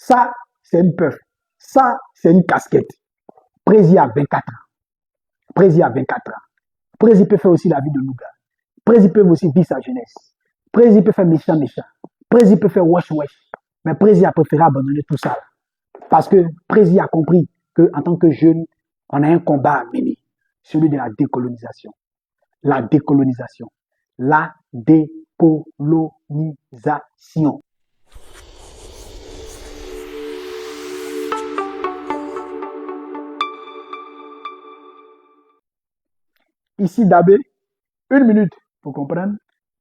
Ça, c'est une puff. Ça, c'est une casquette. Prési a 24 ans. Prési a 24 ans. Prési peut faire aussi la vie de Louga. Prési peut aussi vivre sa jeunesse. Prési peut faire méchant. Prési peut faire wesh. Mais Prési a préféré abandonner tout ça. Parce que Prési a compris qu'en tant que jeune, on a un combat à mener. Celui de la décolonisation. La décolonisation. La décolonisation. Ici, Dabé, 1 minute pour comprendre,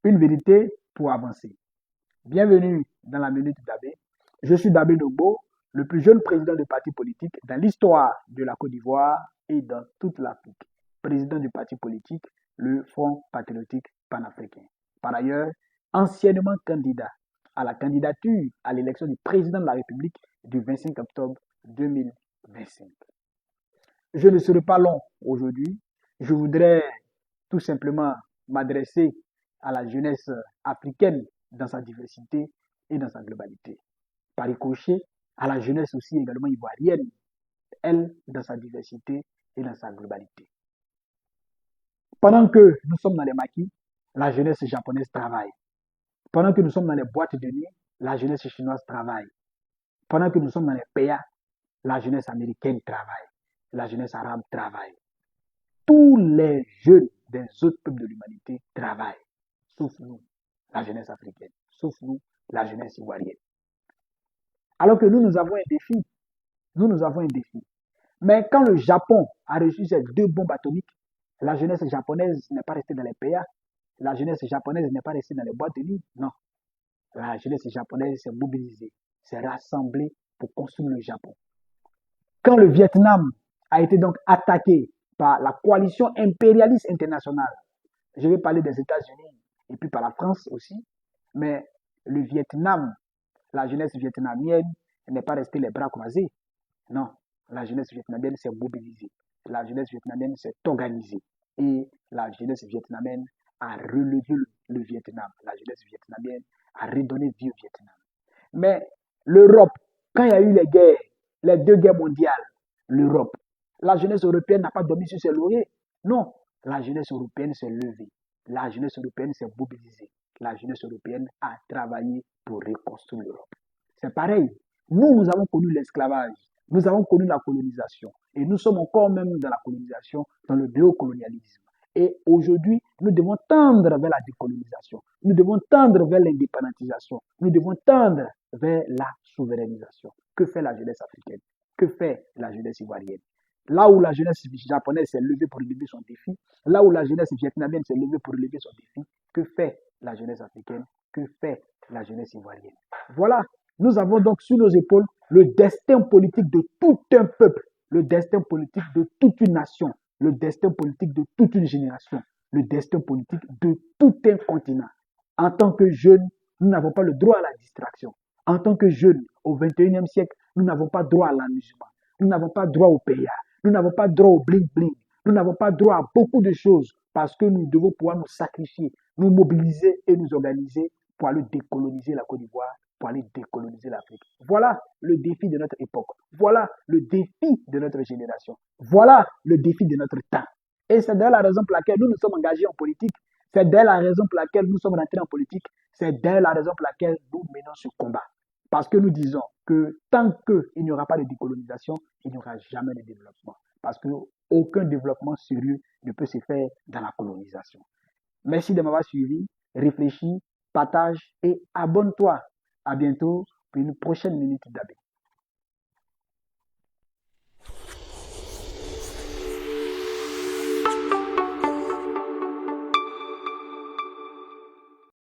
une vérité pour avancer. Bienvenue dans la Minute Dabé. Je suis Dabé Dogbo, le plus jeune président du parti politique dans l'histoire de la Côte d'Ivoire et dans toute l'Afrique. Président du parti politique, le Front patriotique panafricain. Par ailleurs, anciennement candidat à la candidature à l'élection du président de la République du 25 octobre 2025. Je ne serai pas long aujourd'hui. Je voudrais tout simplement m'adresser à la jeunesse africaine dans sa diversité et dans sa globalité. Par ricochet, à la jeunesse aussi également ivoirienne, elle, dans sa diversité et dans sa globalité. Pendant que nous sommes dans les maquis, la jeunesse japonaise travaille. Pendant que nous sommes dans les boîtes de nuit, la jeunesse chinoise travaille. Pendant que nous sommes dans les PA, la jeunesse américaine travaille. La jeunesse arabe travaille. Tous les jeunes des autres peuples de l'humanité travaillent, sauf nous, la jeunesse africaine, sauf nous, la jeunesse ivoirienne. Alors que nous avons un défi. Nous avons un défi. Mais quand le Japon a reçu ces 2 bombes atomiques, la jeunesse japonaise n'est pas restée dans les PA. La jeunesse japonaise n'est pas restée dans les boîtes de nuit. Non. La jeunesse japonaise s'est mobilisée, s'est rassemblée pour construire le Japon. Quand le Vietnam a été donc attaqué par la coalition impérialiste internationale, je vais parler des États-Unis et puis par la France aussi, mais le Vietnam, la jeunesse vietnamienne n'est pas restée les bras croisés. Non, la jeunesse vietnamienne s'est mobilisée, la jeunesse vietnamienne s'est organisée et la jeunesse vietnamienne a relevé le Vietnam. La jeunesse vietnamienne a redonné vie au Vietnam. Mais l'Europe, quand il y a eu les guerres, les 2 guerres mondiales, l'Europe, la jeunesse européenne n'a pas dormi sur ses lauriers. Non, la jeunesse européenne s'est levée. La jeunesse européenne s'est mobilisée. La jeunesse européenne a travaillé pour reconstruire l'Europe. C'est pareil. Nous avons connu l'esclavage. Nous avons connu la colonisation. Et nous sommes encore même dans la colonisation, dans le néocolonialisme. Et aujourd'hui, nous devons tendre vers la décolonisation. Nous devons tendre vers l'indépendantisation. Nous devons tendre vers la souverainisation. Que fait la jeunesse africaine? Que fait la jeunesse ivoirienne? Là où la jeunesse japonaise s'est levée pour relever son défi, là où la jeunesse vietnamienne s'est levée pour relever son défi, que fait la jeunesse africaine? Que fait la jeunesse ivoirienne? Voilà, nous avons donc sur nos épaules le destin politique de tout un peuple, le destin politique de toute une nation, le destin politique de toute une génération, le destin politique de tout un continent. En tant que jeunes, nous n'avons pas le droit à la distraction. En tant que jeunes, au XXIe siècle, nous n'avons pas droit à l'amusement. Nous n'avons pas droit au PA. Nous n'avons pas droit au bling-bling. Nous n'avons pas droit à beaucoup de choses parce que nous devons pouvoir nous sacrifier, nous mobiliser et nous organiser pour aller décoloniser la Côte d'Ivoire, pour aller décoloniser l'Afrique. Voilà le défi de notre époque. Voilà le défi de notre génération. Voilà le défi de notre temps. Et c'est d'ailleurs la raison pour laquelle nous nous sommes engagés en politique. C'est d'ailleurs la raison pour laquelle nous sommes rentrés en politique. C'est d'ailleurs la raison pour laquelle nous menons ce combat. Parce que nous disons que tant qu'il n'y aura pas de décolonisation, il n'y aura jamais de développement. Parce qu'aucun développement sérieux ne peut se faire dans la colonisation. Merci de m'avoir suivi. Réfléchis, partage et abonne-toi. À bientôt pour une prochaine Minute d'Abé.